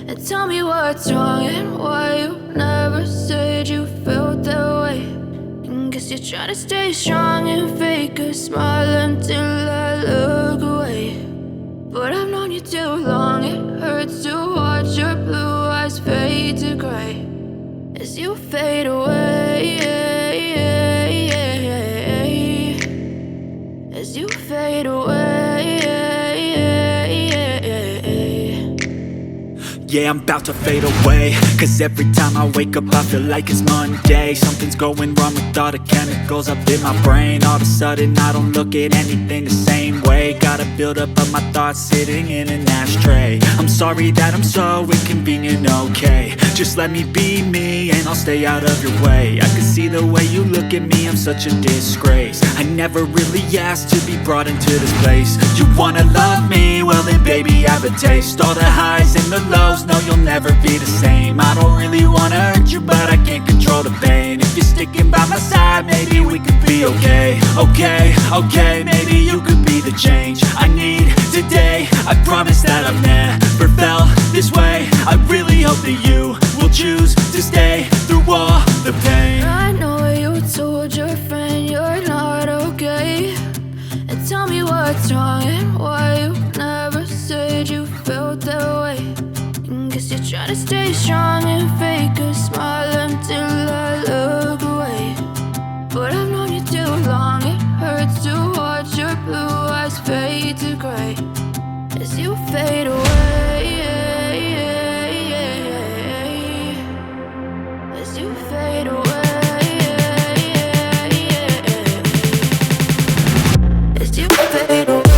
And tell me what's wrong and why you never said you felt that way. And guess you're trying to stay strong and fake a smile until I look away. But I've known you too long, it hurts to watch your blue eyes fade to gray as you fade away, as you fade away. Yeah, I'm about to fade away, cause every time I wake up I feel like it's Monday. Something's going wrong with all the chemicals up in my brain. All of a sudden I don't look at anything the same way. Gotta build up of my thoughts sitting in an ashtray. I'm sorry that I'm so inconvenient, okay. Just let me be me and I'll stay out of your way. I can see the way you look at me, I'm such a disgrace. I never really asked to be brought into this place. You wanna love me? Well then baby I have a taste. All the highs and the lows, no you'll never be the same. I don't really wanna hurt you but I can't control the pain. If you're sticking by my side maybe we could be okay. Okay, maybe you could be the change I need today. I promise that I've never felt this way. I really hope that you will choose to stay through all the pain. I know you told your friend you're not okay. And tell me what's wrong and why you never said you felt that way. And guess you're trying to stay strong and fake a smile until I look away. But I've known you too long, it hurts to watch your blue eyes fade to gray as you fade away, as you fade away, as you fade away.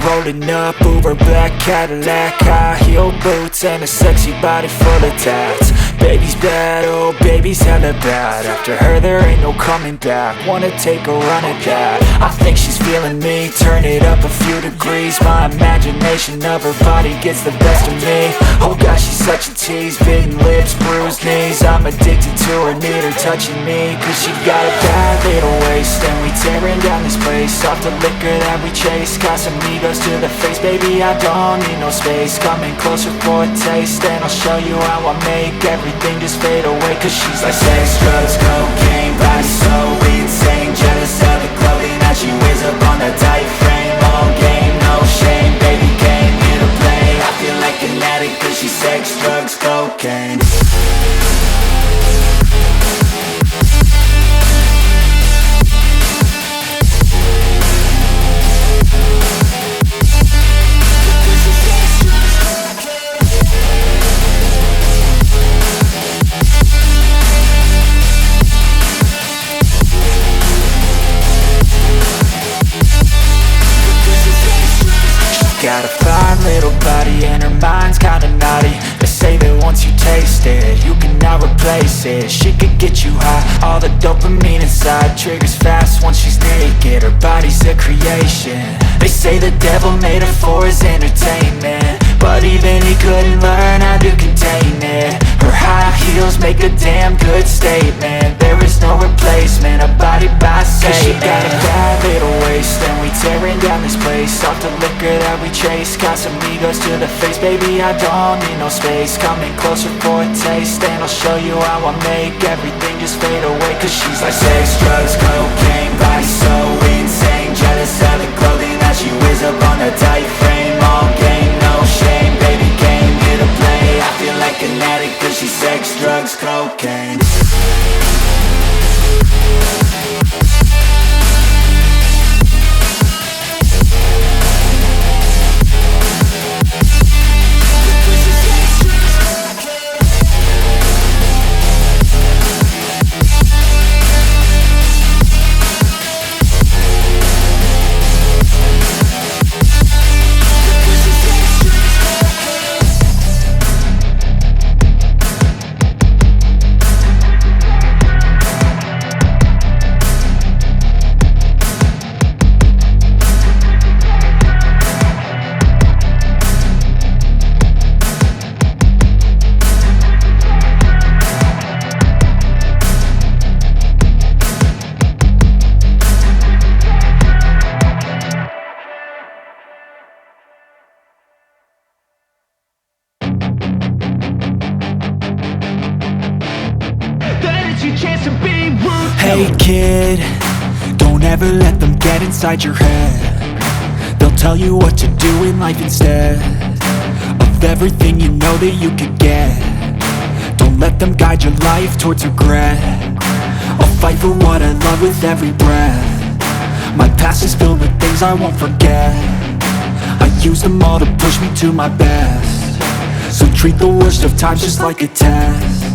Rolling up, Uber black Cadillac, high heel boots and a sexy body full of tats. Baby's bad, oh baby's hella bad. After her there ain't no coming back. Wanna take a run at that. I think she's feeling me, turn it up a few degrees. My imagination of her body gets the best of me. Oh gosh, she's such a tease, bitten lips, bruised knees. I'm addicted to her, need her touching me. Cause she got a bad little waist, and we tearing down this place. Off the liquor that we chase, got some egos to the face. Baby, I don't need no space, coming closer for a taste. And I'll show you how I make everything just fade away. Cause she's like sex, drugs, cocaine, body so insane. Jealous of the clothing that she wears up on that tight frame. All game, no shame, baby came here to play. I feel like an addict cause she's sex, drugs, cocaine. Got a fine little body and her mind's kinda naughty. They say that once you taste it, you cannot replace it. She could get you high, all the dopamine inside triggers fast once she's naked. Her body's a creation. They say the devil made her for his entertainment, but even he couldn't learn how to contain it. Her high heels make a damn good statement. There is no replacement, a body by Satan. Cause she got a bad little waist, and we tearing down this place. Off the liquor that we chase, got some egos to the face. Baby, I don't need no space, coming closer for a taste. And I'll show you how I make everything just fade away. Cause she's like sex, drugs, cocaine, body so insane. Jealous of the clothing that she wears up on that tight frame. All game, no shame, baby came here to play. I feel like an addict cause she's sex, drugs, cocaine. Hey kid, don't ever let them get inside your head. They'll tell you what to do in life instead of everything you know that you could get. Don't let them guide your life towards regret. I'll fight for what I love with every breath. My past is filled with things I won't forget. I use them all to push me to my best. So treat the worst of times just like a test.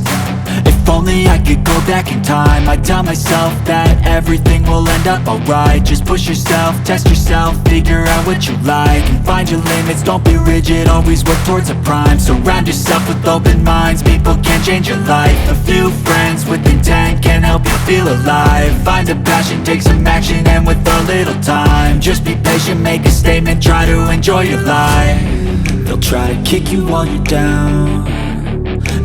If only I could go back in time, I'd tell myself that everything will end up alright. Just push yourself, test yourself, figure out what you like, and find your limits, don't be rigid, always work towards a prime. Surround yourself with open minds, people can change your life. A few friends with intent can help you feel alive. Find a passion, take some action, and with a little time, just be patient, make a statement, try to enjoy your life. They'll try to kick you while you're down.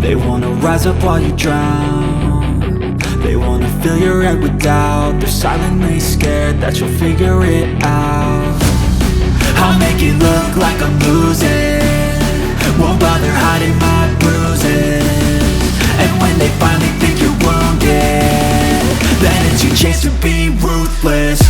They wanna rise up while you drown. They wanna fill your head with doubt. They're silently scared that you'll figure it out. I'll make it look like I'm losing, won't bother hiding my bruises. And when they finally think you're wounded, then it's your chance to be ruthless.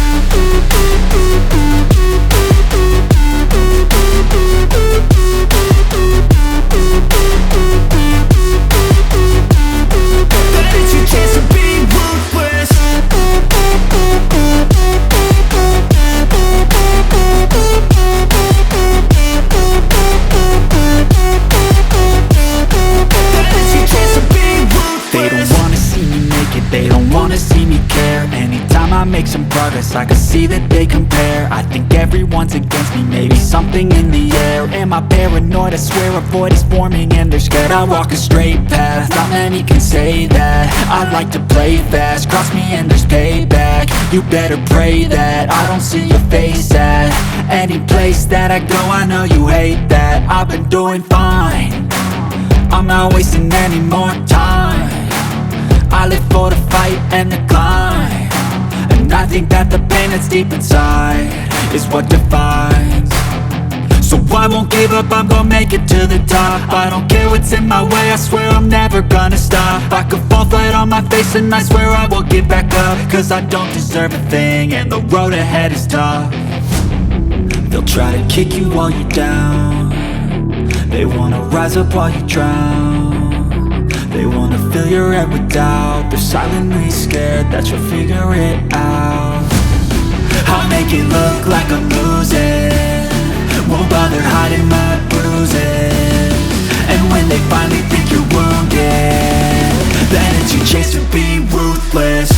I make some progress, I can see that they compare. I think everyone's against me, maybe something in the air. Am I paranoid? I swear a void is forming and they're scared. I walk a straight path, not many can say that. I like to play fast, cross me and there's payback. You better pray that I don't see your face at any place that I go. I know you hate that. I've been doing fine, I'm not wasting any more time. I live for the fight and the climb, and I think that the pain that's deep inside is what defines. So I won't give up, I'm gonna make it to the top. I don't care what's in my way, I swear I'm never gonna stop. I could fall flat on my face and I swear I will get back up, cause I don't deserve a thing and the road ahead is tough. They'll try to kick you while you're down, they wanna rise up while you drown. They wanna fill your head with doubt, they're silently scared that you'll figure it out. I'll make it look like I'm losing, won't bother hiding my bruises. And when they finally think you're wounded, then it's your chance to be ruthless.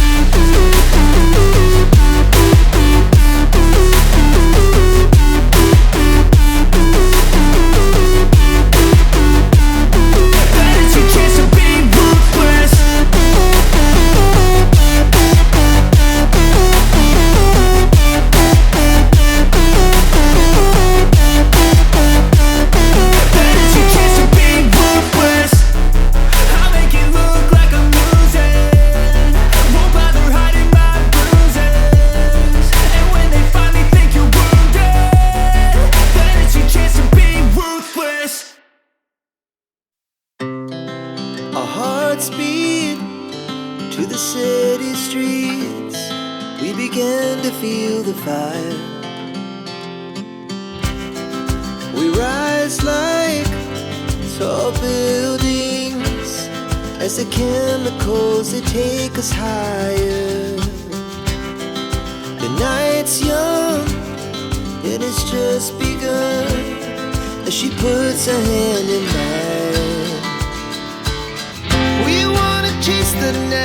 As the chemicals, they take us higher. The night's young, it has just begun, as she puts her hand in mine. We wanna chase the night.